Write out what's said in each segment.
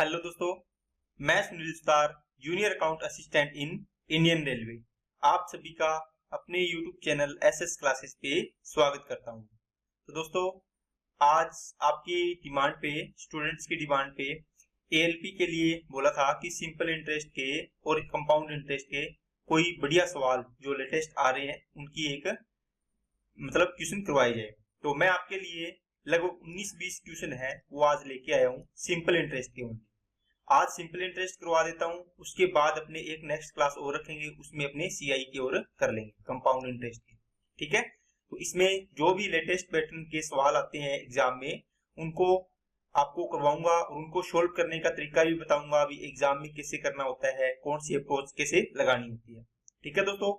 Hello दोस्तों, मैं Sunil Sutar, junior account assistant in Indian railway. आप सभी का अपने यूट्यूब चैनल एसएस क्लासेस पे स्वागत करता हूं। तो दोस्तों, आज आपकी डिमांड पे, स्टूडेंट्स की डिमांड पे एएलपी के लिए बोला था कि सिंपल इंटरेस्ट के और कंपाउंड इंटरेस्ट के कोई बढ़िया सवाल जो लेटेस्ट आ रहे हैं उनकी एक क्वेश्चन करवाई जाए। तो मैं आपके लिए लगभग 19-20 क्वेश्चन है वो आज लेके आया हूँ सिंपल इंटरेस्ट के। आज सिंपल इंटरेस्ट करवा देता हूँ, उसके बाद अपने एक नेक्स्ट क्लास और रखेंगे, उसमें अपने सीआई की ओर कर लेंगे, कंपाउंड इंटरेस्ट की। ठीक है, तो इसमें जो भी लेटेस्ट पैटर्न के सवाल आते हैं एग्जाम में उनको आपको करवाऊंगा और उनको सोल्व करने का तरीका भी बताऊंगा, अभी एग्जाम में कैसे करना होता है, कौन सी अप्रोच कैसे लगानी होती है। ठीक है दोस्तों,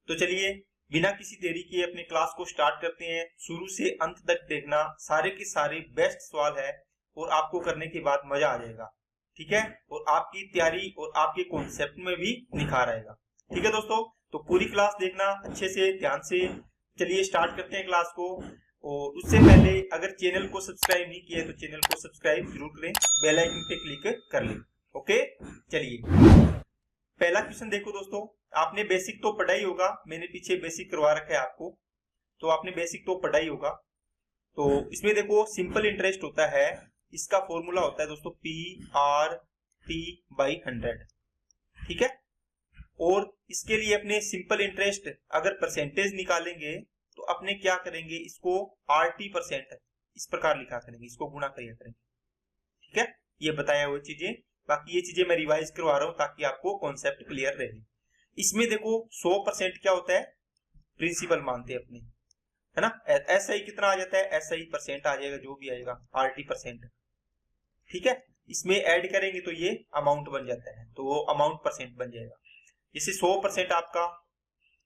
तो चलिए बिना किसी देरी के अपने क्लास को स्टार्ट करते हैं। शुरू से अंत तक देखना, सारे के सारे बेस्ट सवाल है और आपको करने के बाद मजा आ जाएगा। ठीक है, और आपकी तैयारी और आपके कॉन्सेप्ट में भी निखार आएगा। ठीक है दोस्तों, तो पूरी क्लास देखना अच्छे से, ध्यान से। चलिए स्टार्ट करते हैं क्लास को। और उससे पहले अगर चैनल को सब्सक्राइब नहीं किया है तो चैनल को सब्सक्राइब जरूर करें, बेल आइकन पे क्लिक कर लें। ओके, चलिए पहला क्वेश्चन देखो दोस्तों। आपने बेसिक तो पढ़ा ही होगा, मैंने पीछे बेसिक करवा रखा है आपको, तो आपने बेसिक तो पढ़ा ही होगा। तो इसमें देखो सिंपल इंटरेस्ट होता है, इसका फॉर्मूला होता है दोस्तों PR/T/100। ठीक है, और इसके लिए अपने सिंपल इंटरेस्ट अगर परसेंटेज निकालेंगे तो अपने क्या करेंगे, इसको RT% इस प्रकार लिखा करेंगे, इसको गुणा किया करेंगे। ठीक है, ये बताया हुआ चीजें, बाकी ये चीजें मैं रिवाइज करवा रहा हूं ताकि आपको कॉन्सेप्ट क्लियर रहे। इसमें देखो 100% क्या होता है, प्रिंसिपल मानते हैं अपने, है ना। एसआई कितना आ जाता है, एसआई परसेंट आ जाएगा, जो भी आएगा RT%। ठीक है, इसमें ऐड करेंगे तो ये अमाउंट बन जाता है, तो वो अमाउंट परसेंट बन जाएगा। जैसे 100% आपका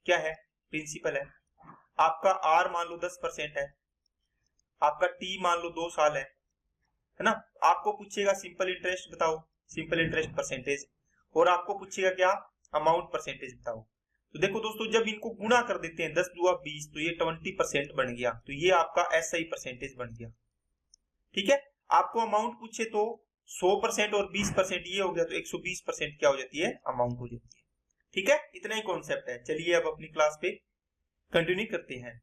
क्या है, प्रिंसिपल है, आपका R मान लो 10% है, आपका T मान लो 2 साल है ना। आपको पूछेगा सिंपल इंटरेस्ट बताओ, सिंपल इंटरेस्ट परसेंटेज, और आपको पूछेगा क्या, अमाउंट परसेंटेज बताओ। तो देखो दोस्तों, जब इनको गुणा कर देते हैं 10 दूना 20, तो ये 20% बन गया, तो ये आपका एसआई परसेंटेज बन गया। ठीक है, आपको अमाउंट पूछे तो 100% और 20% ये हो गया, तो 120% क्या हो जाती है, अमाउंट हो जाती है। ठीक है, इतना ही कॉन्सेप्ट है। चलिए अब अपनी क्लास पे कंटिन्यू करते हैं।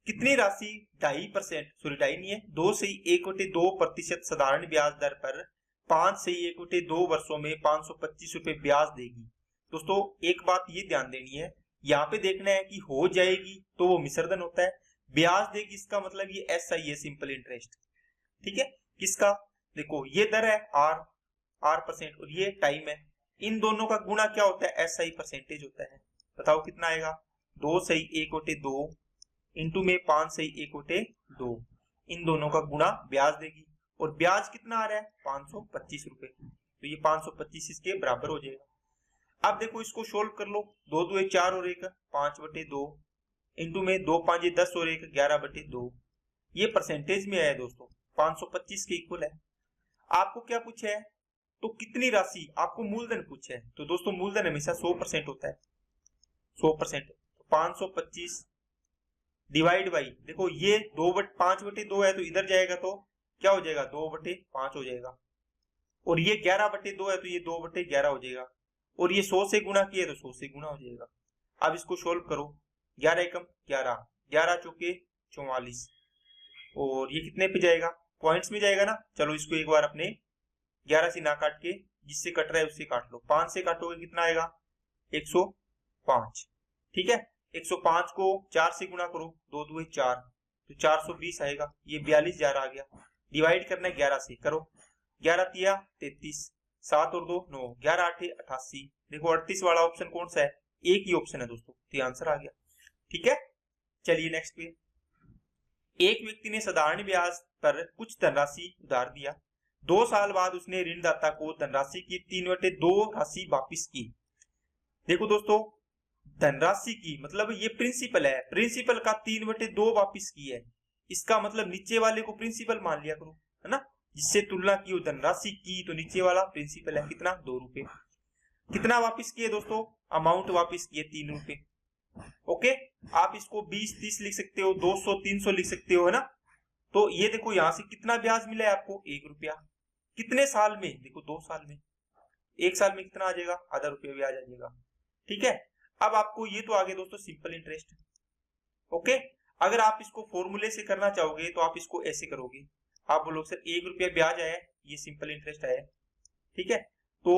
कितनी राशि 2.1/2 साधारण ब्याज दर पर 5/1/2 वर्षों में 525 रुपए ब्याज देगी। दोस्तों एक बात ये ध्यान देनी है, यहाँ पे देखना है कि हो जाएगी तो वो मिश्रधन होता है, ब्याज देगी इसका मतलब ये एसआई है, सिंपल इंटरेस्ट। ठीक है, किसका, देखो ये दर है R% और ये टाइम है, इन दोनों का गुणा क्या होता है, एसआई परसेंटेज होता है। बताओ कितना आएगा, 2/1/2 इंटू में 5/1/2, इन दोनों का गुणा ब्याज देगी, और ब्याज कितना आ रहा है, 525 रुपए, तो ये 525 इसके बराबर हो जाएगा। अब देखो इसको सोल्व कर लो, 2 2 4 और 1 5/2 इंटू में 2 5 10 और 1 11/2, ये परसेंटेज में आया दोस्तों, 525 के इक्वल है। आपको क्या पूछा है, तो कितनी राशि, आपको मूलधन पूछा है, तो दोस्तों मूलधन हमेशा 100% होता है, 100%, तो 525 डिवाइड बाई, देखो ये 5/2 है तो इधर जाएगा तो क्या हो जाएगा, 2/5 हो जाएगा, और ये 11/2 है तो ये 2/11 हो जाएगा, और ये 100 से गुणा किया तो 100 से गुणा हो जाएगा। अब इसको सोल्व करो, 11 एकम 11, 11 चौके 44, और ये कितने पे जाएगा, पॉइंट्स में जाएगा ना। चलो इसको एक बार अपने 11 से ना काट के जिससे कट रहा है उससे काट लो, 5 से काटोगे कितना आएगा, 105। ठीक है, 105 को 4 से गुणा करो, 2 2 4, तो 420 आएगा, ये 42,000 आ गया। डिवाइड करना है 11 से, करो, 11 तिया 33, 7 और 2 9, 11 8 88। देखो 38 वाला ऑप्शन कौन सा है, एक ही ऑप्शन है दोस्तों, तो आंसर आ गया। ठीक है, चलिए नेक्स्ट पे। एक व्यक्ति ने साधारण ब्याज पर कुछ धनराशि उधार दिया, 2 साल बाद उसने ऋणदाता को धनराशि की 3/2 राशि वापिस की। देखो दोस्तों, धनराशि की मतलब ये प्रिंसिपल है, प्रिंसिपल का 3/2 वापिस की है, इसका मतलब नीचे वाले को प्रिंसिपल मान लिया करो, है ना। जिससे तुलना की हो धनराशि की, तो नीचे वाला प्रिंसिपल है, कितना, 2 रुपए। कितना वापिस किए दोस्तों, अमाउंट वापिस किए 3 रुपए। ओके, आप इसको 20 30 लिख सकते हो, 200 300 लिख सकते हो, है ना। तो ये देखो यहाँ से कितना ब्याज मिला है आपको, 1 रुपया। कितने साल में, देखो 2 साल में, 1 साल में कितना आ जाएगा, आधा रुपया ब्याज आ जाएगा। ठीक है, अब आपको ये तो आगे दोस्तों सिंपल इंटरेस्ट। ओके, अगर आप इसको फॉर्मूले से करना चाहोगे तो आप इसको ऐसे करोगे, आप बोलोगे सर 1 रुपया ब्याज आया, ये सिंपल इंटरेस्ट आया। ठीक है, तो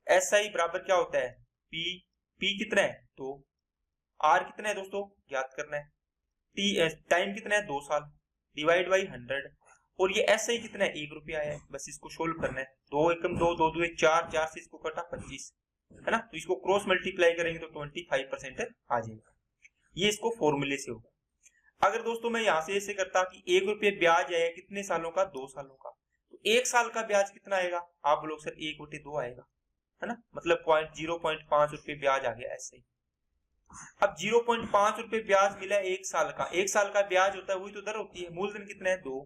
SI बराबर क्या होता है, P कितना है, तो R कितना है दोस्तों ज्ञात करना है, टाइम कितना है 2 साल, डिवाइड बाई 100, और ये SI कितना है 1 रुपया है, बस इसको सोल्व करना है। 2 एकम 2, 2 2 4, 4 से इसको कटा 25 है ना, तो इसको क्रॉस मल्टीप्लाई करेंगे तो 25% आ जाएगा। ये इसको फॉर्मूले से होगा। अगर दोस्तों मैं यहाँ से ऐसे करता कि 1 रुपये ब्याज है कितने सालों का, 2 सालों का, तो 1 साल का ब्याज कितना आएगा, आप लोग सर 1/2 आएगा, है ना, मतलब 0.5 रुपये ब्याज आ गया ऐसे ही। अब 0.5 रुपये ब्याज मिला 1 साल का, 1 साल का ब्याज होता है वही तो दर होती है, मूलधन कितना है 2,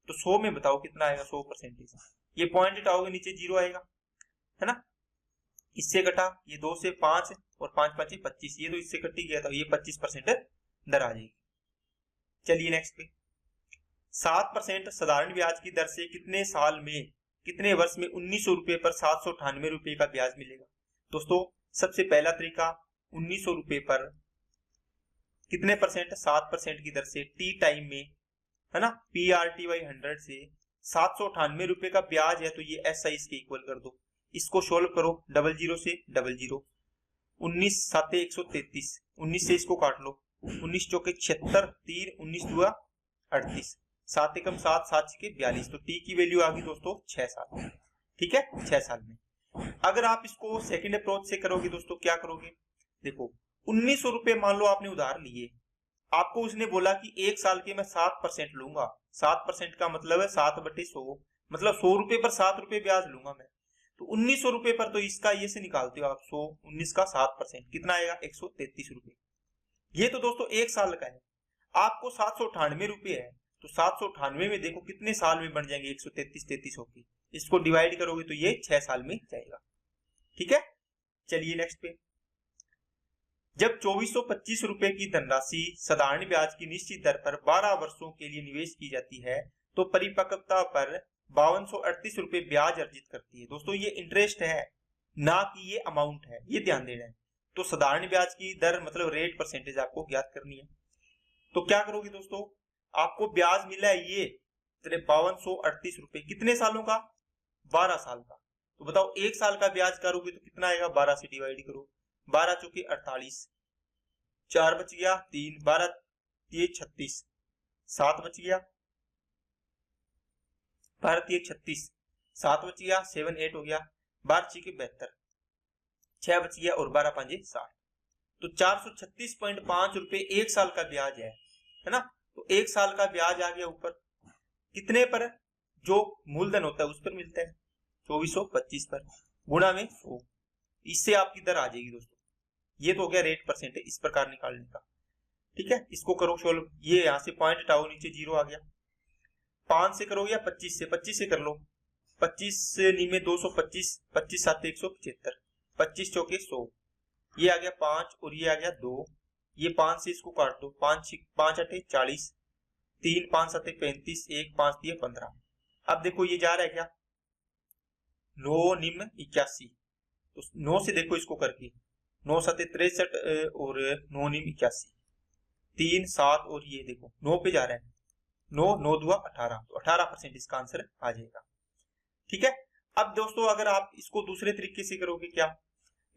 तो 100 में बताओ कितना आएगा, 100%। ये पॉइंट हटाओगे नीचे 0 आएगा, है ना, इससे कटा ये 2 से 5 और 5 5 25, ये तो इससे कट ही गया था, ये 25% दर आ जाएगी। चलिए नेक्स्ट पे, 7% साधारण ब्याज की दर से कितने साल में, कितने वर्ष में 1900 रुपए पर 798 रुपए का ब्याज मिलेगा। दोस्तों सबसे पहला तरीका, 1900 रुपए पर कितने परसेंट, 7% की दर से टी टाइम में, है ना, PRT/100 से 798 रुपए का ब्याज है, तो ये SI इसके इक्वल कर दो, इसको सोल्व करो, 00 से 00, 19 7 133, 19 से इसको काट लो, 19 चौके 76, 3 19 दुआ 38, 7 एकम 7, 7 छके 42, तो टी की वैल्यू आ गई दोस्तों 6 साल। ठीक है, 6 साल में। अगर आप इसको सेकंड अप्रोच से करोगे दोस्तों, क्या करोगे, देखो 1900 रुपए मान लो आपने उधार लिए, आपको उसने बोला कि 1 साल के मैं 7% लूंगा, 7% का मतलब है 7/100, मतलब 100 रुपए पर 7 रुपए ब्याज लूंगा मैं, तो 1900 रुपए पर तो इसका ये से निकालते हो आप, 100 19 का 7% कितना आएगा, 133 रुपए। ये तो दोस्तों 1 साल का है, आपको 798 रुपए है, तो 798 में देखो कितने साल में बन जाएंगे, 133 होके, इसको डिवाइड करोगे तो ये 6 साल में जाएगा। ठीक है, चलिए नेक्स्ट पे, जब 2425 रुपए की धनराशि साधारण ब्याज की निश्चित दर पर 12 वर्षों के लिए निवेश की जाती है, तो परिपक्वता पर 5238 रुपए ब्याज अर्जित करती है। दोस्तों ये इंटरेस्ट है, ना कि ये अमाउंट है, ये ध्यान देना है। तो साधारण ब्याज की दर मतलब रेट परसेंटेज आपको ज्ञात करनी है। तो क्या करोगे दोस्तों, आपको ब्याज मिला है ये 5238 रुपए, कितने सालों का, 12 साल का, तो बताओ 1 साल का ब्याज करोगे तो कितना आएगा, 12 से डिवाइड करो, 12 चौके 48, 4 बच गया 3, 12 ये 36, 7 बच गया, 12 ये 36, 7 बच गया, 7 8 हो गया, 12 6 72, 6 बच गया और 12 5 60, तो 436.5 रुपए 1 साल का ब्याज है ना, तो 1 साल का ब्याज आ गया ऊपर, कितने पर, जो मूलधन होता है उस पर मिलता है, 2425 पर गुणा में 100, इससे आपकी दर आ जाएगी दोस्तों। ये तो हो गया रेट परसेंटेज इस प्रकार निकालने का। ठीक है, इसको करो सोल्व, ये यहां से पॉइंट हटाओ, नीचे 0 आ गया, 5 से करोगे या 25 से कर लो, 25 से में 225, 25 7 175, 25 चौके 100, ये आ गया 5 और ये आ गया 2, ये 5 से इसको काट दो, 5 5 8 40, 3 5 7 35, 1 5 3 15। अब देखो ये जा रहा है क्या, 9 निम 81, तो 9 से देखो इसको करके, 9 7 63 और 9 निम 81, 3 7 और ये देखो 9 पे जा रहा है, 9 9 दुआ 18, तो 18% इसका आंसर आ जाएगा। ठीक है, अब दोस्तों अगर आप इसको दूसरे तरीके से करोगे, क्या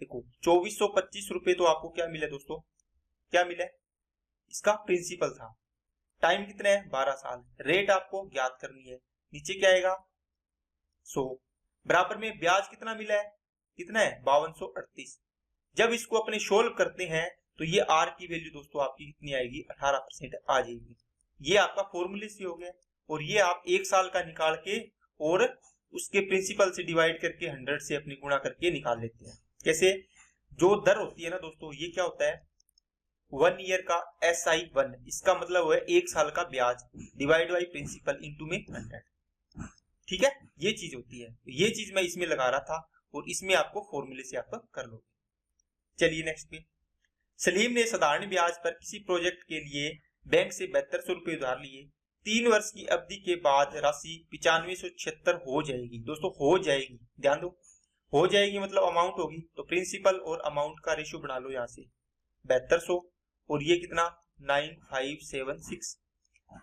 देखो 2425 रुपए तो आपको क्या मिला दोस्तों, क्या मिला, इसका प्रिंसिपल था, टाइम कितना है 12 साल, रेट आपको ज्ञात करनी है, नीचे क्या आएगा 100, बराबर में ब्याज कितना मिला है, कितना है 5238। जब इसको अपने सोल्व करते हैं तो ये आर की वैल्यू दोस्तों आपकी कितनी आएगी, 18% आ जाएगी। ये आपका फॉर्मूले से हो गया, और ये आप 1 साल का निकाल के और उसके प्रिंसिपल से डिवाइड करके 100 से अपनी गुणा करके निकाल लेते हैं। कैसे, जो दर होती है ना दोस्तों, ये क्या होता है 1 ईयर का SI1, इसका मतलब है 1 साल का ब्याज डिवाइड बाई प्रिंसिपल इनटू में 100। ठीक है, ये चीज होती है, ये चीज मैं इसमें लगा रहा था और इसमें आपको फॉर्मूले से आप कर लोगे। चलिए नेक्स्ट पे, सलीम ने साधारण ब्याज पर किसी प्रोजेक्ट के लिए बैंक से 7200 रुपए उधार लिए, 3 वर्ष की अवधि के बाद राशि 9576 हो जाएगी। दोस्तों हो जाएगी, ध्यान दो, हो जाएगी मतलब अमाउंट होगी, तो प्रिंसिपल और अमाउंट का रेशियो बना लो यहाँ से 7200, और ये कितना 9576।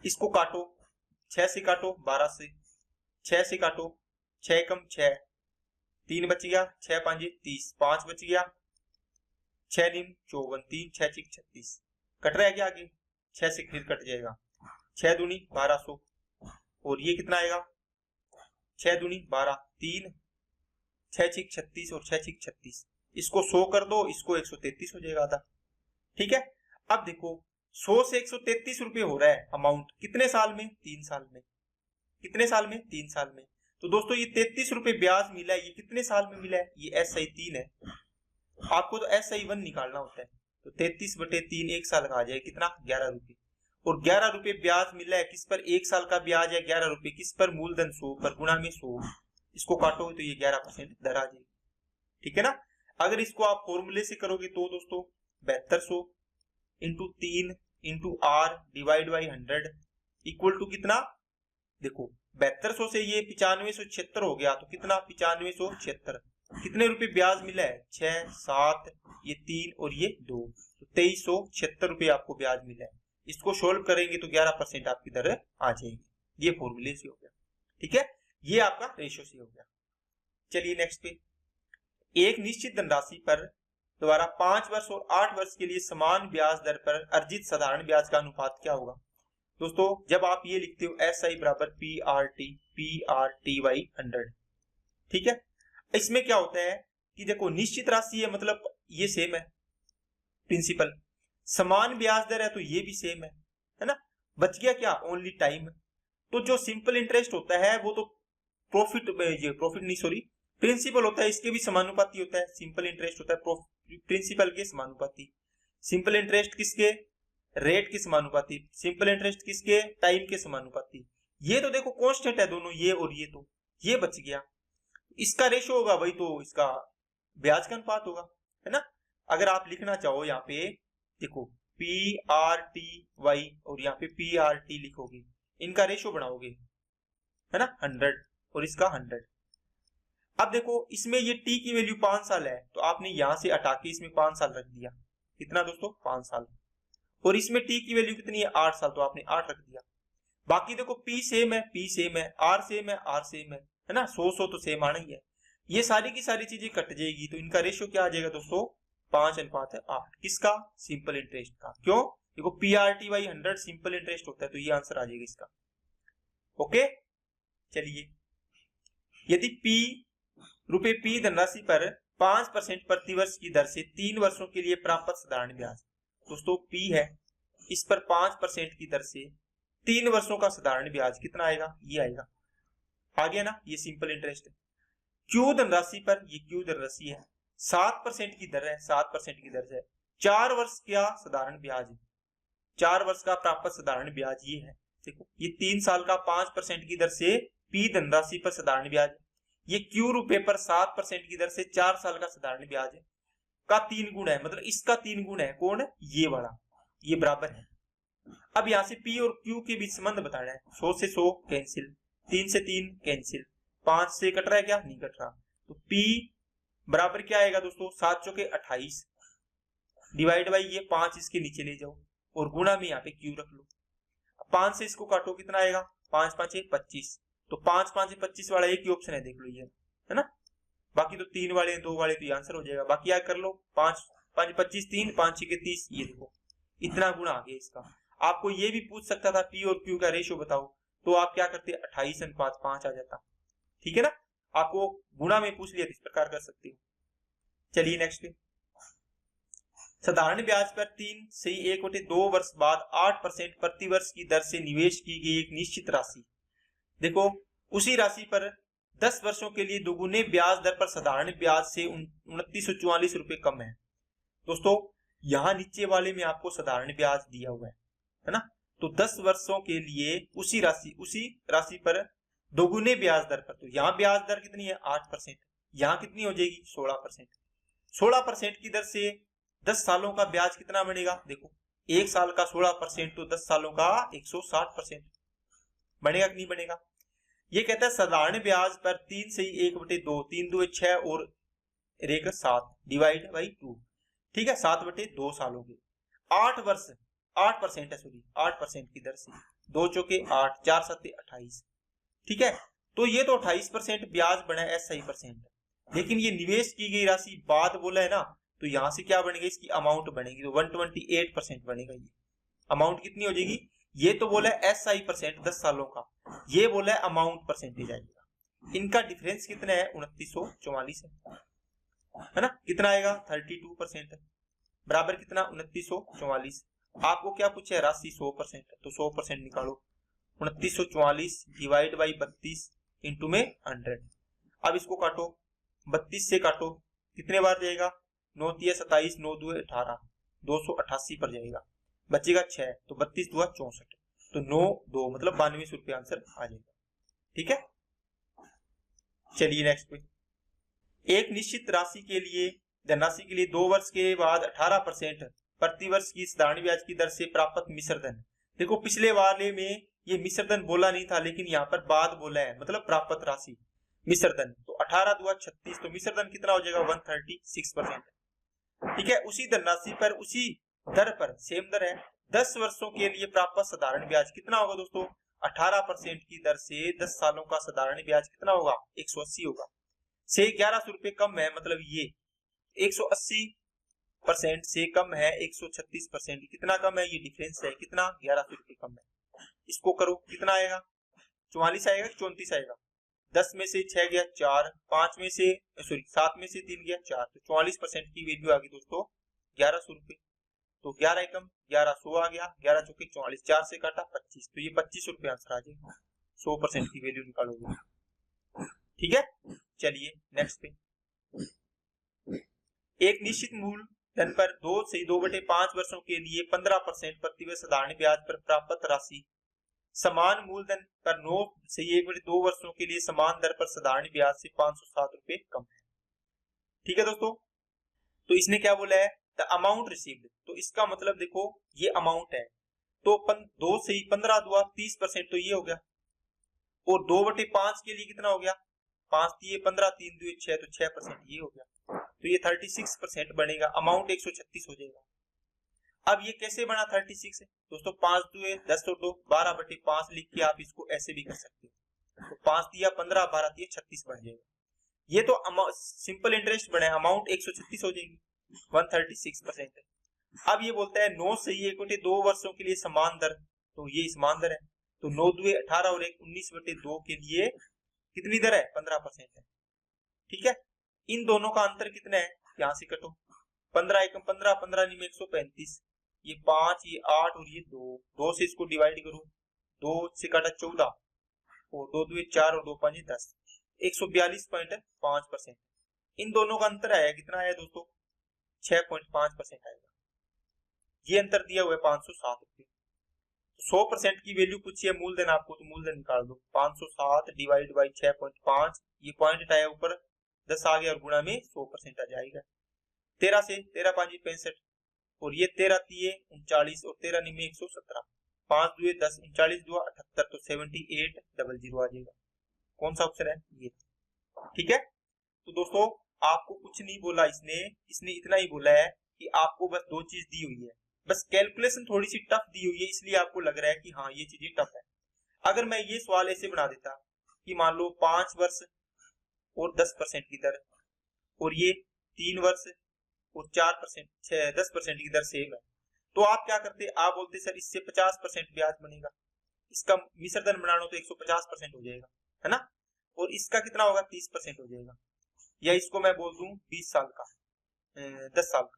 इसको काटो, 6 से काटो, 12 से, 6 से काटो, 6 कम 6, 3 बच गया, 6 5 30, 5 बच गया, 6 निम 54, 3 6 6 36, कट रहा है क्या आगे, 6 से फिर कट जाएगा, 6 दूनी 1200, और ये कितना आएगा 6 दूनी 12, 3 6 6 36 और 6 6 36, इसको 100 कर दो, इसको 133 हो जाएगा आधा। ठीक है, अब देखो 100 से 133 रुपए हो रहा है अमाउंट, कितने साल में, 3 साल में, कितने साल में, 3 साल में। तो दोस्तों ये 33 रुपए ब्याज मिला है, ये कितने साल में मिला है, ये SI 3 है, आपको तो SI 1 निकालना होता है, तो 33/3 1 साल का आ जाए कितना 11 रुपए, और 11 रुपए ब्याज मिला है किस पर, 1 साल का ब्याज है 11 रुपए किस पर, मूलधन 100 पर, गुणा में 100, इसको काटो तो ये 11% दर आ जाएगी। ठीक है ना, अगर इसको आप फॉर्मूले से करोगे तो दोस्तों 7200 into 3 into R divide by 100 equal to कितना, देखो 7200 से ये 9576 हो गया, तो कितना 9576, कितने रुपए ब्याज मिला है 6 7, ये 3 और ये 2, तो 2376 रुपए आपको ब्याज मिला है। इसको सोल्व करेंगे तो 11% आपकी दर आ जाएगी, ये फॉर्मूले से हो गया। ठीक है, ये आपका रेशियो से हो गया। चलिए नेक्स्ट पे, एक निश्चित धनराशि पर द्वारा 5 वर्ष और 8 वर्ष के लिए समान ब्याज दर पर अर्जित साधारण ब्याज का अनुपात क्या होगा। दोस्तों जब आप ये लिखते हो SI बराबर PRT बाई 100, ठीक है, इसमें क्या होता है कि देखो निश्चित राशि है मतलब ये सेम है प्रिंसिपल, समान ब्याज दर है तो ये भी सेम है ना, बच गया क्या ओनली टाइम। तो जो सिंपल इंटरेस्ट होता है वो तो प्रॉफिट नहीं सॉरी प्रिंसिपल होता है, इसके भी समानुपाती होता है, सिंपल इंटरेस्ट होता है प्रिंसिपल के समानुपाती, सिंपल इंटरेस्ट किसके, रेट के समानुपाती, सिंपल इंटरेस्ट किसके, टाइम के समानुपाती। ये तो देखो कांस्टेंट है दोनों, ये और ये, तो ये बच गया, इसका रेशो होगा वही तो इसका ब्याज का अनुपात होगा, है ना। अगर आप लिखना चाहो यहाँ पे देखो PRTY और यहाँ पे PRT लिखोगे, इनका रेशो बनाओगे, है ना 100 और इसका 100। अब देखो इसमें ये T की वैल्यू 5 साल है, तो आपने यहां से हटा के इसमें 5 साल रख दिया, कितना दोस्तों 5 साल, और इसमें T की वैल्यू कितनी है 8 साल, तो आपने 8 रख दिया। बाकी देखो P सेम है, P सेम है, R सेम है, R सेम है ना, 100 तो सेम आना ही है। ये सारी की सारी चीजें कट जाएगी, तो इनका रेशियो क्या आ जाएगा दोस्तों 5:8। किसका, सिंपल इंटरेस्ट का, क्यों, देखो PRT/100 सिंपल इंटरेस्ट होता है, तो ये आंसर आ जाएगा इसका। ओके, चलिए यदि P धनराशि पर 5% प्रतिवर्ष की दर से 3 वर्षों के लिए प्राप्त साधारण ब्याज, दोस्तों P है, इस पर 5% की दर से 3 वर्षों का साधारण ब्याज कितना आएगा, ये आएगा, आ गया ना, ये सिंपल इंटरेस्ट है। Q धनराशि पर, ये Q धनराशि है, 7% की दर है, 7% की दर से 4 वर्ष का साधारण ब्याज है, 4 वर्ष का प्राप्त साधारण ब्याज ये है, देखो ये 3 साल का 5% की दर से P धनराशि पर साधारण ब्याज, ये Q रुपए पर 7% की दर से 4 साल का साधारण ब्याज है का 3 गुण है, मतलब इसका 3 गुण है, कौन है, ये वाला, ये बराबर है। अब यहाँ से P और Q के बीच संबंध बताना है, 100 से 100 कैंसिल, 3 से 3 कैंसिल, 5 से कट रहा है क्या, नहीं कट रहा, तो P बराबर क्या आएगा दोस्तों 7 चौके 28 डिवाइड बाई ये 5 इसके नीचे ले जाओ और गुणा में यहाँ पे Q रख लो, 5 से इसको काटो कितना आएगा, 5 5 25, तो 5 5 25 वाला एक ही ऑप्शन है, देख लो ये, है ना, बाकी तो 3 वाले 2 वाले तो ये आंसर हो जाएगा। बाकी याद कर लो 5 5 25 3 5 6 30, ये देखो इतना गुणा आ गया इसका। आपको ये भी पूछ सकता था P और Q का रेशियो बताओ, तो आप क्या करते 28:5 आ जाता, ठीक है ना, आपको गुणा में पूछ लिया तो इस प्रकार कर सकते हो। चलिए नेक्स्ट पे, साधारण ब्याज पर 3 से 1/2 वर्ष बाद 8% प्रति वर्ष की दर से निवेश की गई एक निश्चित राशि, देखो उसी राशि पर 10 वर्षों के लिए दोगुने ब्याज दर पर साधारण ब्याज से 2944 रुपए कम है। दोस्तों यहाँ नीचे वाले में आपको साधारण ब्याज दिया हुआ है ना, तो 10 वर्षों के लिए उसी राशि पर दोगुने ब्याज दर पर, तो यहाँ ब्याज दर कितनी है 8%, यहाँ कितनी हो जाएगी 16%, 16% की दर से 10 सालों का ब्याज कितना बनेगा, देखो 1 साल का 16% तो 10 सालों का 160%, बनेगा कि नहीं बनेगा। ये कहता है साधारण ब्याज पर 3 से 1/2, 3 2 6 और 1 7 डिवाइड बाई 2, ठीक है, 7/2 सालों के 8 वर्ष 8% है, सॉरी 8% की दर से, 2 चौके 8, 4 7 28, ठीक है। तो ये तो 28% ब्याज बना है SI %, लेकिन ये निवेश की गई राशि बाद बोला है ना, तो यहां से क्या बनेगा, इसकी अमाउंट बनेगी, तो 128% बनेगा। ये अमाउंट कितनी हो जाएगी, ये तो बोला है SI % 10 सालों का, ये बोला है अमाउंट परसेंटेज आएगा। इनका डिफरेंस कितना है, 2944 है ना, कितना आएगा 32% है, बराबर कितना 2944। आपको क्या पूछा है, राशि 100% है, तो 100% निकालो, 2944 डिवाइड बाई 32 इंटू में 100। अब इसको काटो, 32 से काटो, कितने बार जाएगा, 9 3 27, 9 2 18, 288 पर जाएगा, बचेगा 6, तो 32 2 64, तो 9 2 मतलब 92 रुपये आंसर आ जाएगा, ठीक है। चलिए नेक्स्ट पे, एक निश्चित राशि के लिए धनराशि के लिए 2 वर्ष के बाद 18% प्रतिवर्ष की साधारण ब्याज की दर से प्राप्त मिश्र धन। देखो पिछले वाले में ये मिश्र धन बोला नहीं था, लेकिन यहाँ पर बाद बोला है, मतलब प्राप्त राशि मिश्र धन, तो 18 2 36, तो मिश्र धन कितना हो जाएगा 136%, ठीक है। उसी धनराशि पर उसी दर पर सेम दर है 10 वर्षों के लिए प्राप्त साधारण ब्याज कितना होगा दोस्तों, 18% की दर से 10 सालों का साधारण ब्याज कितना होगा, 180 होगा, से 1100 रुपए कम है, मतलब ये 180% से कम है 136%, कितना कम है, ये डिफरेंस है कितना, 1100 रुपए कम है। इसको करो, कितना आएगा, 44 आएगा, 34 आएगा, 10 में से 6 गया 4, 5 में से सॉरी 7 में से 3 गया 4, तो 44% की वैल्यू आ गई दोस्तों 1100 रुपए, तो 11 एकम 1100 आ गया, 11 चौके 44, 4 से काटा 25, तो ये 25 रुपए आंसर आ जाएगा, 100% की वैल्यू निकालोगे, ठीक है। चलिए नेक्स्ट पे, एक निश्चित मूलधन पर 2 से 2/5 वर्षों के लिए 15% प्रतिवर्ष साधारण ब्याज पर प्राप्त राशि समान मूलधन पर 9 से 1/2 वर्षों के लिए समान दर पर साधारण ब्याज से 507 रुपए कम है, ठीक है दोस्तों। तो इसने क्या बोला है, द अमाउंट रिसीव्ड, तो इसका मतलब देखो ये अमाउंट है, तो 2 से 15 दुआ 30%, तो ये हो गया, और 2/5 के लिए कितना हो गया, 5 दिए 15, 3 दुए 6, तो 6% ये हो गया, तो ये 36% बनेगा, अमाउंट 136 हो जाएगा। अब ये कैसे बना 36 है दोस्तों, 5 दुए 10 और 2 12/5 लिख के आप इसको ऐसे भी कर सकते हो, तो 5 दिया 15, 12 दिए 36 बन जाएगा। ये तो सिंपल इंटरेस्ट बना है, अमाउंट 136 हो जाएगी, 136% है। अब ये बोलता है 9 से 1/2 वर्षों के लिए समान दर, तो ये समान दर है, तो 9 दुए 18 और 1 19/2 के लिए कितनी दर है, 15% है, ठीक है। इन दोनों का अंतर कितना है, यहां से कटो, 15 एकम 15, 15 निम 135, ये 5 ये 8 और ये 2 से इसको डिवाइड करो, 2 से काटा 14 और 2 दुए 4 और 2 5 10, 142.5%। इन दोनों का अंतर आया, कितना आया दोस्तों, 6.5% आएगा, ये अंतर दिया हुआ है 507 रुपये। 100% की वैल्यू पूछी है मूलधन आपको, तो मूलधन निकाल दो, 507 डिवाइड बाई 6.5, ये पॉइंट आया ऊपर 10 आ गया और गुणा में 100% आ जाएगा, 13 से 13 5 65 और ये 13 3 39 और 13 निमे 117, 5 दुए 10 39 दुआ 78, तो 7800 आ जाएगा। कौन सा ऑप्शन है, ये, ठीक है। तो दोस्तों आपको कुछ नहीं बोला इसने इतना ही बोला है कि आपको बस 2 चीज दी हुई है, बस कैलकुलेशन थोड़ी सी टफ दी हुई है, इसलिए आपको लग रहा है कि हाँ ये चीजें टफ है। अगर मैं ये सवाल ऐसे बना देता कि मान लो 5 वर्ष और 10% की दर, और ये 3 वर्ष और 4% 10% की दर सेम है, तो आप क्या करते, आप बोलते सर इससे 50% ब्याज बनेगा, इसका मिश्र धन बनाना तो 150% हो जाएगा, है ना, और इसका कितना होगा 30% हो जाएगा, या इसको मैं बोल दूं 20 साल का 10 साल का,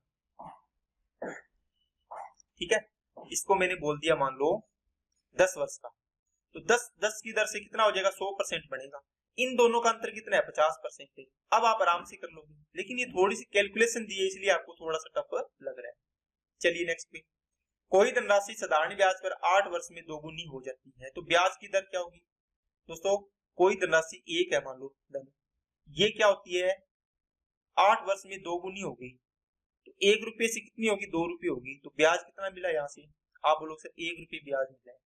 ठीक है। इसको मैंने बोल दिया मान लो 10 वर्ष का, तो 10 की दर से कितना हो जाएगा 100% बनेगा, इन दोनों का अंतर कितना है 50% है। अब आप आराम से कर लोगे, लेकिन ये थोड़ी सी कैलकुलेशन दी है इसलिए आपको थोड़ा सा टफ लग रहा है। चलिए नेक्स्ट पे, कोई धनराशि साधारण ब्याज पर 8 वर्ष में दोगुनी हो जाती है, तो ब्याज की दर क्या होगी दोस्तों, कोई धनराशि 1 है मान लो धन, ये क्या होती है 8 वर्ष में दोगुनी हो गई, तो 1 रुपये से कितनी होगी 2 रुपये होगी, तो ब्याज कितना मिला यहाँ से, आप बोलोगे सर 1 रुपये ब्याज मिला है,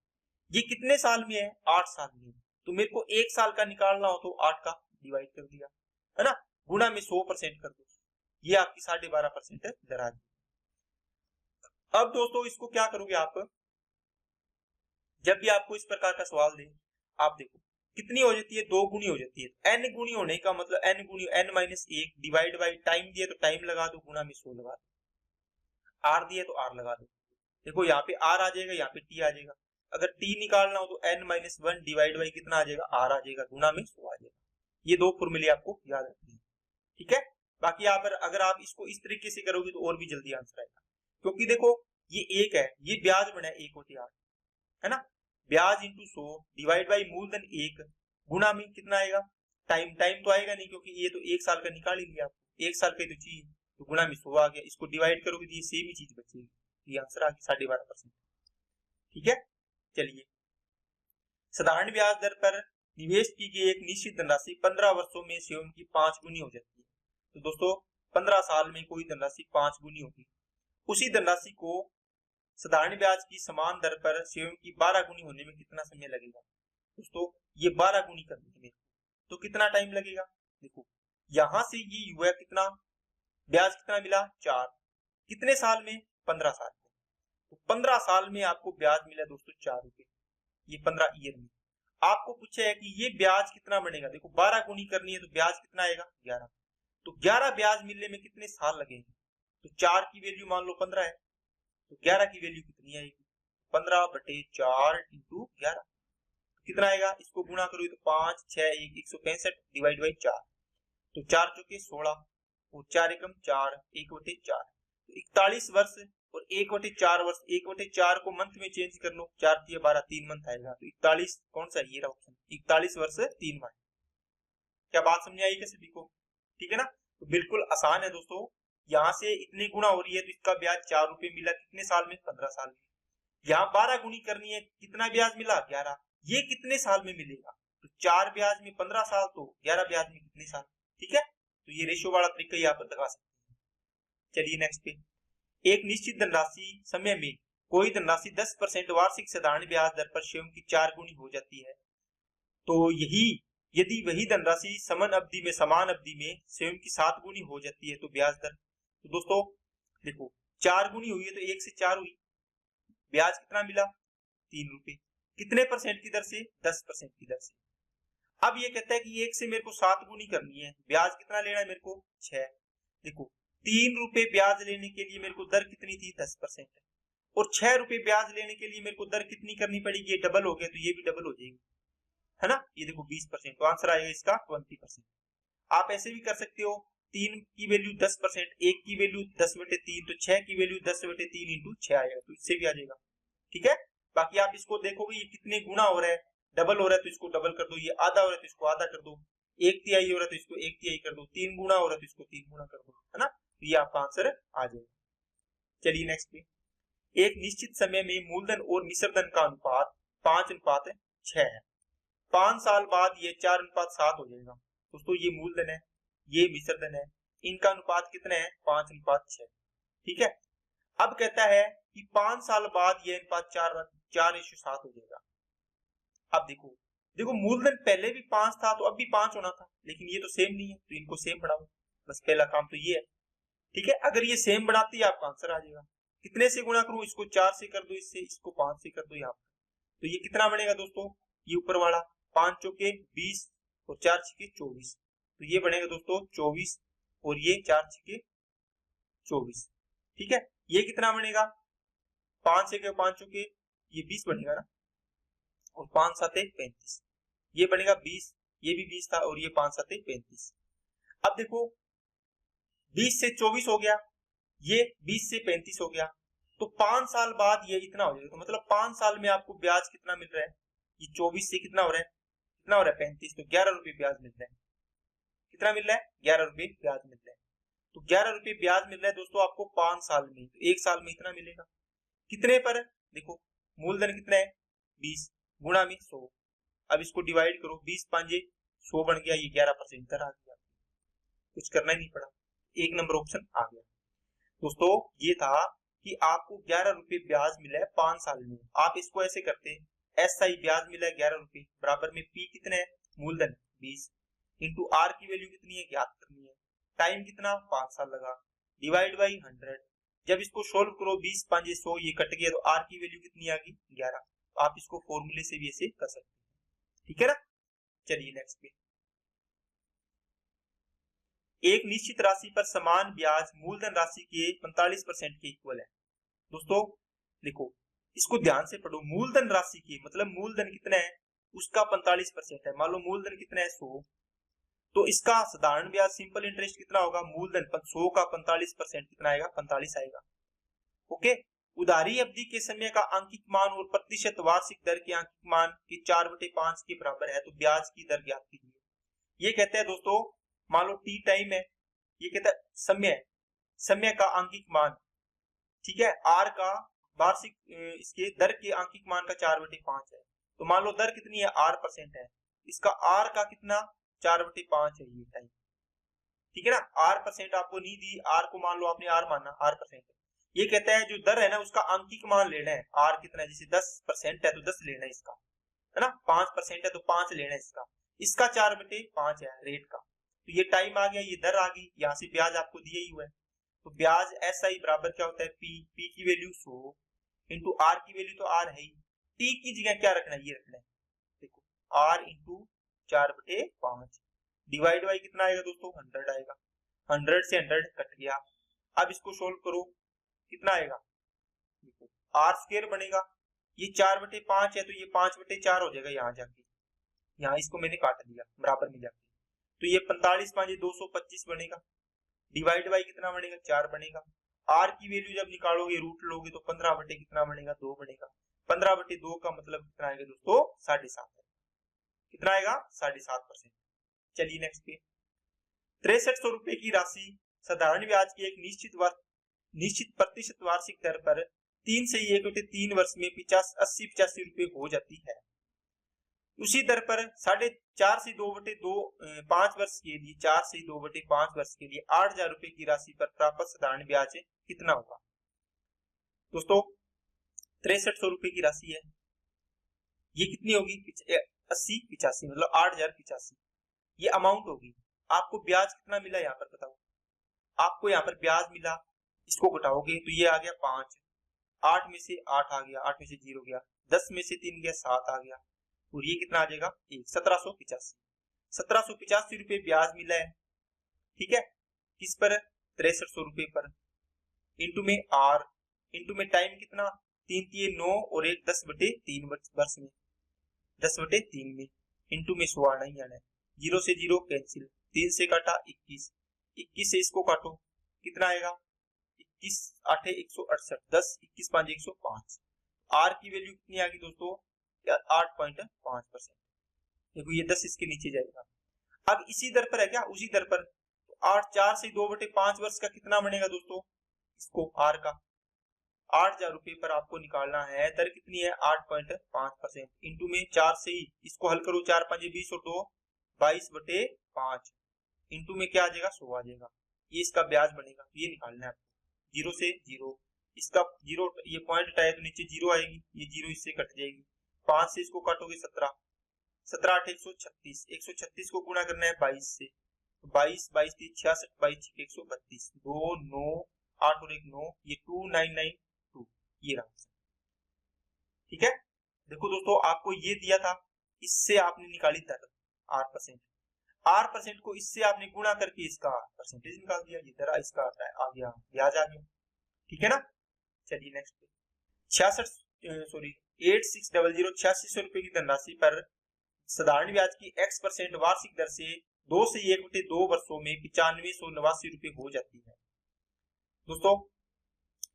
ये कितने साल में है, 8 साल में। तो मेरे को 1 साल का निकालना हो तो 8 का डिवाइड कर दिया, है ना, गुणा में 100% कर दो, ये आपकी 12.5% दर आ गई। अब दोस्तों इसको क्या करोगे आप, जब भी आपको इस प्रकार का सवाल दे, आप देखो कितनी हो जाती है, 2 गुनी हो जाती है। n गुनी होने का मतलब n गुनी n minus 1 divide by time दिया तो टाइम लगा दो, गुना में 100 लगा दो, r दिया तो r लगा दो। देखो यहाँ पे r आ जाएगा, यहाँ पे t आ जाएगा। अगर t निकालना हो तो n माइनस 1 डिवाइड बाई कितना आ जाएगा, r आ जाएगा, गुना में 100 आ जाएगा। ये 2 फॉर्मूले आपको याद रखनी है, ठीक है। बाकी यहाँ पर अगर आप इसको इस तरीके से करोगे तो और भी जल्दी आंसर आएगा, क्योंकि देखो ये 1 है, ये ब्याज बना है 1/8, है ना, ब्याज इंटू 100 डिवाइड बाई मूलधन 1 गुना में कितना आएगा, टाइम तो आएगा नहीं, क्योंकि ये तो 1 साल का निकाल ही लिया आपको, 1 साल का तो चाहिए, तो गुना में 100 आ गया। इसको डिवाइड करोगे तो ये सेम ही चीज बचेगी, ये आंसर आ गया 12.5%, ठीक है। चलिए, साधारण ब्याज दर पर निवेश की गई एक निश्चित धनराशि 15 वर्षों में स्वयं की 5 गुनी हो जाती है। तो दोस्तों 15 साल में कोई धनराशि 5 गुनी होगी, उसी धनराशि को साधारण ब्याज की समान दर पर स्वयं की 12 गुनी होने में कितना समय लगेगा। दोस्तों ये 12 गुनी करनी है मेरे को, तो कितना टाइम लगेगा। देखो यहां से ये हुआ कितना, ब्याज कितना मिला 4, कितने साल में, 15 साल में। तो 15 साल में आपको ब्याज मिला दोस्तों 4 रुपए, ये 15 ईयर में। आपको पूछा है कि ये ब्याज कितना बनेगा, देखो 12 गुनी करनी है तो ब्याज कितना आएगा 11, तो 11 ब्याज मिलने में कितने साल लगेंगे। तो 4 की वैल्यू मान लो 15 है, तो 11 की वैल्यू कितनी आएगी, 15/4 इंटू 11 कितना आएगा, इसको गुणा करो तो 5 6 1 165 डिवाइड बाई 4, तो 4 चौके 16 और 4 एकम 4 1/4, तो 41 वर्ष और 1/4 वर्ष, 1/4 को मंथ में चेंज कर लो, 4 दिया 12 3 मंथ आएगा, तो 41 कौन सा ये रहा ऑप्शन, 41 वर्ष 3 माह। क्या बात समझ आई क्या सभी को, ठीक है ना। तो बिल्कुल आसान है दोस्तों, यहाँ से इतनी गुना हो रही है तो इसका ब्याज 4 रुपए मिला, कितने साल में, 15 साल में। यहाँ 12 गुनी करनी है, कितना ब्याज मिला 11, ये कितने साल में मिलेगा, तो 4 ब्याज में 15 साल, तो 11 ब्याज में कितने साल, ठीक है। तो ये रेशियो वाला तरीका यहाँ पर लगा सकते हैं। चलिए नेक्स्ट पे, एक निश्चित धनराशि समय में कोई धनराशि 10% वार्षिक साधारण ब्याज दर पर स्वयं की 4 गुनी हो जाती है, तो यही यदि वही धनराशि समान अवधि में स्वयं की 7 गुनी हो जाती है तो ब्याज दर। तो दोस्तों देखो 4 गुनी हुई है तो 1 से 4 हुई, ब्याज कितना मिला 3 रुपए, कितने परसेंट की दर से, 10% की दर से। अब ये कहता है कि 1 से मेरे को 7 गुनी करनी है, ब्याज कितना लेना है मेरे को 6। देखो 3 रुपए ब्याज लेने के लिए मेरे को दर कितनी थी 10%, और 6 रुपए ब्याज लेने के लिए मेरे को दर कितनी करनी पड़ेगी, ये डबल हो गया तो ये भी डबल हो जाएगी, है ना। ये देखो 20%, तो आंसर आएगा इसका 20%। आप ऐसे भी कर सकते हो, 3 की वैल्यू 10%, 1 की वैल्यू 10/3, तो 6 की वैल्यू 10/3 इंटू 6 आएगा, तो इससे भी आ जाएगा, ठीक है। बाकी आप इसको देखोगे ये कितने गुना हो रहा है, डबल हो रहा है तो इसको डबल कर दो, ये आधा हो रहा है तो इसको आधा कर दो, 1 तिहाई हो रहा है तो इसको 1 तिहाई कर दो, 3 गुना हो रहा है तो इसको 3 गुना कर दो, है ना, तो ये आपका आंसर आ जाएगा। चलिए नेक्स्ट पे, एक निश्चित समय में मूलधन और मिश्रधन का अनुपात 5:6 है, 5 साल बाद ये 4:7 हो जाएगा। दोस्तों ये मूलधन है, ये मिश्रधन है, इनका अनुपात कितना है 5:6, ठीक है। अब कहता है कि 5 साल बाद ये अनुपात 4:7 हो जाएगा। अब देखो मूलधन पहले भी 5 था तो अब भी 5 होना था, लेकिन ये तो सेम नहीं है, तो इनको सेम बढ़ाओ, बस पहला काम तो ये है, ठीक है। अगर ये सेम बढ़ाती है आपका आंसर आ जाएगा। कितने से गुणा करूं, इसको 4 से कर दो, इससे इसको 5 से कर दो यहाँ पर, तो ये कितना बनेगा दोस्तों, ये ऊपर वाला 5 चौके 20 और 4 छक्के 24, तो ये बनेगा दोस्तों 24 और ये 4 छक्के 24, ठीक है। ये कितना बनेगा 5 से 5 चौके ये 20 बनेगा ना, और 5 7 35, ये बनेगा 20, ये भी 20 था और ये 5 7 35। अब देखो 20 से 24 हो गया, ये 20 से 35 हो गया, तो 5 साल बाद ये इतना हो जाएगा, तो मतलब 5 साल में आपको ब्याज कितना मिल रहा है, ये 24 से कितना हो रहा है, 35, तो 11 रुपए ब्याज मिल रहा है, कितना मिल रहा है 11 रुपए ब्याज मिल रहा है, तो 11 रुपए ब्याज मिल रहा है दोस्तों आपको 5 साल में, तो 1 साल में इतना मिलेगा, कितने पर, देखो मूलधन कितना है 20 गुणा में 100, अब इसको डिवाइड करो, 20 5 100 बन गया, ये 11% दर आ गया, कुछ करना ही नहीं पड़ा, 1 नंबर ऑप्शन आ गया। दोस्तों ये था कि आपको 11 रुपए ब्याज मिला है 5 साल में, आप इसको ऐसे करते एस आई ब्याज मिला है 11 रुपए, बराबर में पी कितना है, मूलधन 20, इंटू आर की वैल्यू कितनी है ज्ञात करनी है, टाइम कितना 5 साल लगा, डिवाइड बाई 100। जब इसको सोल्व करो 20 5 100 ये कट गया तो आर की वैल्यू कितनी आ गई 11। आप इसको फॉर्मूले से भी ऐसे कर सकते हैं, ठीक है ना। चलिए नेक्स्ट पे, एक निश्चित राशि पर समान ब्याज मूलधन राशि के 45% के इक्वल है। दोस्तों देखो इसको ध्यान से पढ़ो, मूलधन राशि की मतलब मूलधन कितना है उसका 45% है। मान लो मूलधन कितना है 100, तो इसका साधारण ब्याज सिंपल इंटरेस्ट कितना होगा, मूलधन 100 का 45% कितना आएगा 45 आएगा। ओके, उधारी अवधि के समय का अंकित मान और प्रतिशत वार्षिक दर के अंकित मान के 4/5 के बराबर है, तो ब्याज की दर ज्ञात कीजिए। ये कहते हैं दोस्तों, मान लो टी टाइम है, ये कहता है समय का अंकित मान, ठीक है, आर का वार्षिक इसके दर के अंकित मान का 4/5 है, तो मान लो दर कितनी है R% है, इसका आर का कितना 4/5 है ये टाइम, ठीक है ना। R% आपको नहीं दी, आर को मान लो आपने आर माना R%, ये कहता है जो दर है ना उसका अंकित मान लेना है, आर कितना है, जैसे 10% है तो 10 लेना है इसका, है ना, 5% है तो 5 लेना है इसका 4/5 है रेट का, तो ये टाइम आ गया, ये दर आ गई, यहाँ से ब्याज आपको दिया ही हुआ है, तो ब्याज SI बराबर क्या होता है पी की वैल्यू 100 इंटू आर की वैल्यू तो आर है ही, टी की जगह क्या रखना है ये रखना है, देखो आर इंटू 4/5 डिवाइड बाई कितना आएगा दोस्तों 100 आएगा, 100 से 100 कट गया। अब इसको सोल्व करो कितना आएगा, देखो आर स्क्वायर बनेगा, ये 4/5 है तो ये 5/4 हो जाएगा, यहाँ जाके यहाँ इसको मैंने काट दिया बराबर में जाके, तो ये 45 5 225 बनेगा, डिवाइड बाई कितना बनेगा 4 बनेगा। आर की वैल्यू जब निकालोगे रूट लोगे तो 15 बटे कितना बनेगा 2 बनेगा, 15/2 का मतलब कितना आएगा दोस्तों 7.5, कितना आएगा 7.5%। चलिए नेक्स्ट पे, 6300 रुपए की राशि साधारण ब्याज की एक निश्चित प्रतिशत वार्षिक दर पर 3 से 1/3 वर्ष में 80-85 रुपए हो जाती है। उसी दर पर 4.5 से 2/2 5 वर्ष के लिए 4 से 2/5 वर्ष के लिए 8,000 रुपए की राशि पर प्राप्त साधारण ब्याज कितना होगा। दोस्तों 6300 रुपए की राशि है, ये कितनी होगी 80-85 मतलब 8,085 ये अमाउंट होगी। आपको ब्याज कितना मिला यहाँ पर बताओ, आपको यहाँ पर ब्याज मिला, इसको घटाओगे तो ये आ गया 5, 8 में से 8 आ गया, 8 में से 0 गया, 10 में से 3 गया 7 आ गया, और ये कितना आ जाएगा 1785 रुपए ब्याज मिला है, ठीक है, किस पर 6300 रुपए पर, इंटू में आर, इंटू में टाइम कितना 3 3 9 और 1 10/3 वर्ष में 10/3 में, इंटू में 100 आना ही आना है, 0 से 0 कैंसिल, 3 से काटा 21, 21 से इसको काटो कितना आएगा 21 8 168, 10 21 5 105, आर की वैल्यू कितनी आ गई दोस्तों 8.5%। देखो ये 10 इसके नीचे जाएगा। अब इसी दर पर है क्या, उसी दर पर, तो 8 4 से 2/5 वर्ष का कितना बनेगा दोस्तों, इसको आर का 8,000 रुपए पर आपको निकालना है, दर कितनी है 8.5%, इंटू में 4 से ही इसको हल करो, 4 5 20 और 2 22/5, इंटू में क्या आ जाएगा 100 आ जाएगा, ये इसका ब्याज बनेगा, ये निकालना है आपको, 0 से 0 इसका 0 ये पॉइंट हटाए तो नीचे 0 आएगी, ये 0 इससे कट जाएगी, 5 से इसको काटोगे 17 17 8 136, 136 को गुणा करना है 22 से, 22 22 3 66 22 132, 2 9 8 और 1 9, ये 2992 ये रहा, ठीक है। देखो दोस्तों आपको ये दिया था, इससे आपने निकाली दर R% को इससे आपने गुणा करके इसका परसेंटेज निकाल दिया, ये दर इसका आ गया ब्याज आ गया, ठीक है ना। चलिए नेक्स्ट पे, 8600 रुपए की धनराशि पर साधारण ब्याज की X% वार्षिक दर से 2 से 1/2 वर्षों में 9589 रुपए हो जाती है। दोस्तों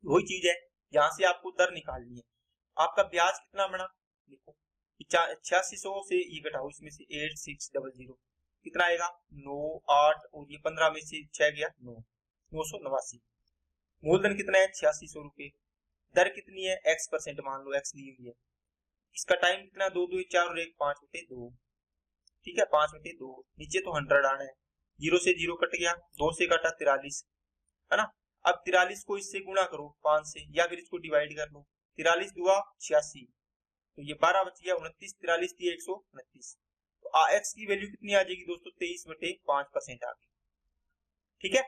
वही चीज है, यहाँ से आपको दर निकालनी है, आपका ब्याज कितना बना देखो 8600 से ये घटाओ, इसमें से 8600 कितना आएगा 9 8 और ये 15 में से 6 गया 9 989, मूलधन कितना है 8600 रुपए, दर कितनी है X% मान लो X दी हुई है, इसका टाइम कितना 2 2 4 और 1 5/2, ठीक है 5/2, नीचे तो 100 आना है, 0 से 0 कट गया, 2 से काटा 43 है ना। अब 43 को इससे गुणा करो 5 से, या फिर इसको डिवाइड कर लो, 43 2 86 तो ये 12 बच गया, 29 43 थी 129। तो एक्स की वैल्यू कितनी आ जाएगी दोस्तों, 23/5% आ गई। ठीक है,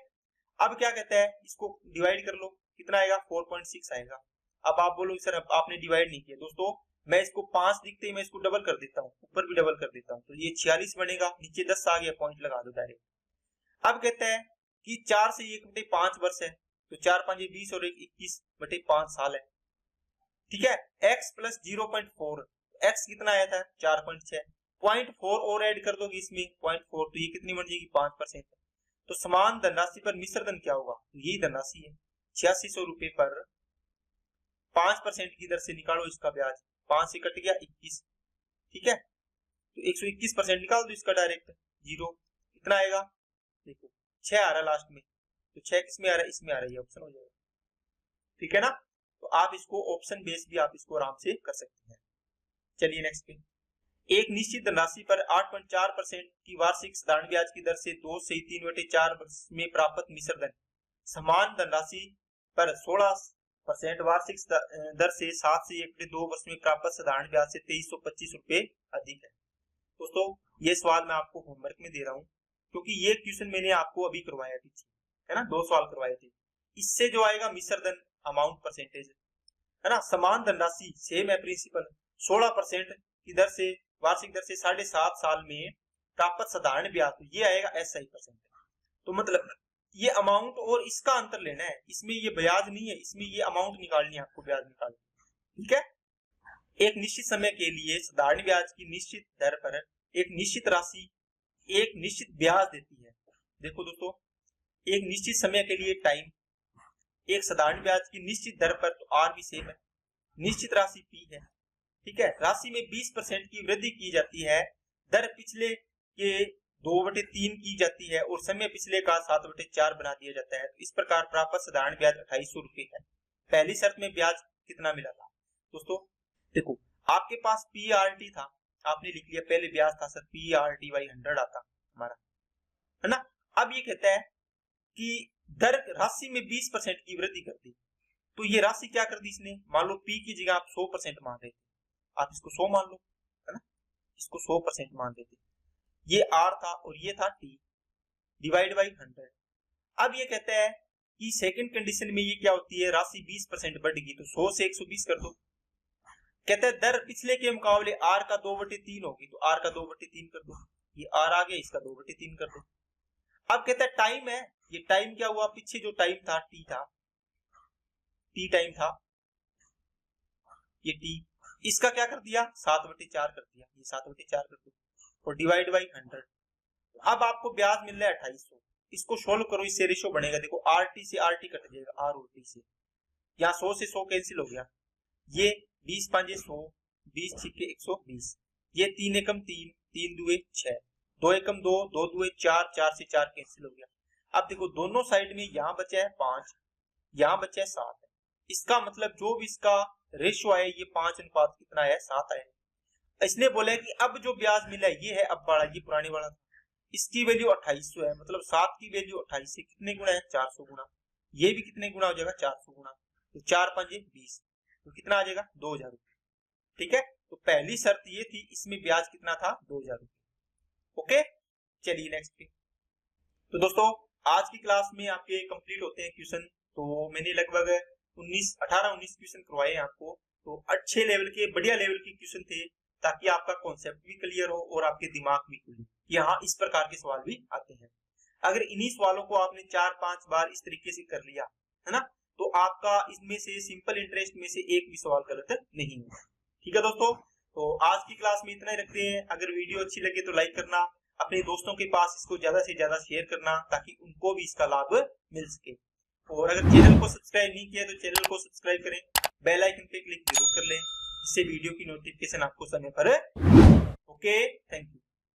अब क्या कहता है, इसको डिवाइड कर लो, कितना आएगा 4.6 आएगा। अब आप बोलोगे सर आपने डिवाइड नहीं किया। दोस्तों मैं इसको 5 दिखते ही मैं इसको डबल कर देता हूँ, ऊपर भी डबल कर देता हूँ, तो ये 46 बनेगा, नीचे 10 आ गया, पॉइंट लगा दो डायरेक्ट। अब कहता है कि 4 से 1/5 वर्ष है, तो 4 5 20 और 21/5 साल है। ठीक है, x प्लस 0.4, x कितना आया था 4.6, 0.4 और ऐड कर दोगे इसमें 0.4, तो ये कितनी बन जाएगी 5%। तो समान धनराशि पर मिश्र धन क्या होगा, यही धनराशि है 8600 रुपए पर 5% की दर से निकालो इसका ब्याज, 5 से कट गया 21। ठीक है, तो 121% निकाल दो इसका डायरेक्ट, जीरो कितना आएगा, देखो 6 आ रहा है लास्ट में, तो 6 किस में आ रहा है, इसमें आ रहा है, ऑप्शन हो जाएगा। ठीक है ना, तो आप इसको ऑप्शन बेस भी आप इसको आराम से कर सकते हैं। चलिए नेक्स्ट पे, एक निश्चित धनराशि पर 8.4% की वार्षिक साधारण ब्याज की दर से 2 से 3/4 वर्ष में प्राप्त मिश्र धन समान धनराशि पर 16% वार्षिक दर से 7 से 1/2 वर्ष में प्राप्त साधारण ब्याज से 2325 रुपए अधिक है। दोस्तों ये सवाल मैं आपको होमवर्क में दे रहा हूँ, क्योंकि ये क्वेश्चन मैंने आपको अभी करवाया पीछे, है ना, 2 सवाल करवाए थे। इससे जो आएगा मिश्र धन अमाउंट परसेंटेज, है ना, समान धनराशि सेम है प्रिंसिपल, 16% की दर से वार्षिक दर से 7.5 साल में प्राप्त साधारण ब्याज, तो ये आएगा SI परसेंट। तो मतलब ये अमाउंट और इसका अंतर लेना है, इसमें ये ब्याज नहीं है, इसमें ये अमाउंट निकालनी है आपको, ब्याज निकालनी। ठीक है, एक निश्चित समय के लिए साधारण ब्याज की निश्चित दर पर एक निश्चित राशि एक निश्चित ब्याज देती है। देखो दोस्तों, एक निश्चित समय के लिए टाइम एक साधारण ब्याज की निश्चित दर पर, तो R भी सेम है, निश्चित राशि P है। ठीक है, राशि में 20% की वृद्धि की जाती है, दर पिछले के 2/3 की जाती है और समय पिछले का 7/4 बना दिया जाता है। इस प्रकार प्राप्त साधारण ब्याज 2800 रुपए है। पहली शर्त में ब्याज कितना मिला था दोस्तों, देखो आपके पास PRT था, आपने लिख लिया, पहले ब्याज था सर PRT/100 आता हमारा, है ना। अब ये कहता है कि दर राशि में 20% की वृद्धि कर दी, तो ये राशि क्या कर दी इसने, मान लो P की जगह आप 100% मान रहे थे, आप इसको 100 मान लो, है ना, इसको 100% मान देते, ये R था और ये था T, डिवाइड बाई 100। अब ये कहता है कि सेकंड कंडीशन में ये क्या होती है, राशि 20% बढ़ गई, तो 100 से 120 कर दो। कहता है दर पिछले के मुकाबले R का 2/3 होगी, तो R का 2/3 कर दो, ये R आ गया, इसका 2/3 कर दो। अब कहता है टाइम है, ये टाइम क्या हुआ, पीछे जो टाइम था T था, T टाइम था, ये T, इसका क्या कर दिया 7/4 कर दिया, ये 7/4 कर दो और डिवाइड बाई 100। अब आपको ब्याज मिल रहा है 2800, इसको सोल्व करो, इससे रेशो बनेगा, देखो RT से RT कट जाएगा, R और T से, यहाँ 100 से 100 कैंसिल हो गया, ये 20 5 100, 20 6 120, ये 3 एकम 3, 3 दुए 6, 2 एकम 2, 2 दुए 4, 4 से 4 कैंसिल हो गया। अब देखो दोनों साइड में यहाँ बचा है 5, यहाँ बचा है 7 है, इसका मतलब जो भी इसका रेशो आया ये 5 अनुपात कितना है 7 आया। इसने बोला कि अब जो ब्याज मिला ये है अब वाला, ये पुराने वाला था, इसकी वैल्यू 2800 है, मतलब 7 की वैल्यू 28 से कितने गुना है 400 गुना, ये भी कितने गुना हो जाएगा 400 गुना, तो 4 5 20, तो कितना आ जाएगा 2000 रुपए। ठीक है, तो पहली शर्त ये थी, इसमें ब्याज कितना था 2000 रुपए। ओके, चलिए नेक्स्ट पे। तो दोस्तों आज की क्लास में आपके कंप्लीट होते हैं क्वेश्चन, तो मैंने लगभग 18-19 क्वेश्चन करवाए आपको, तो अच्छे लेवल के बढ़िया लेवल के क्वेश्चन थे, ताकि आपका कॉन्सेप्ट भी क्लियर हो और आपके दिमाग भी खुले कि हाँ इस प्रकार के सवाल भी आते हैं। अगर इन्हीं सवालों को आपने 4-5 बार इस तरीके से कर लिया, है ना, तो आपका इसमें से सिंपल इंटरेस्ट में से एक भी सवाल गलत नहीं होगा। ठीक है दोस्तों, तो आज की क्लास में इतना ही रखते हैं। अगर वीडियो अच्छी लगे तो लाइक करना, अपने दोस्तों के पास इसको ज्यादा से ज्यादा शेयर करना, ताकि उनको भी इसका लाभ मिल सके। और अगर चैनल को सब्सक्राइब नहीं किया तो चैनल को सब्सक्राइब करें, बेल आइकन पे क्लिक जरूर कर लें, जिससे वीडियो की नोटिफिकेशन आपको समय पर। Okay, thank you.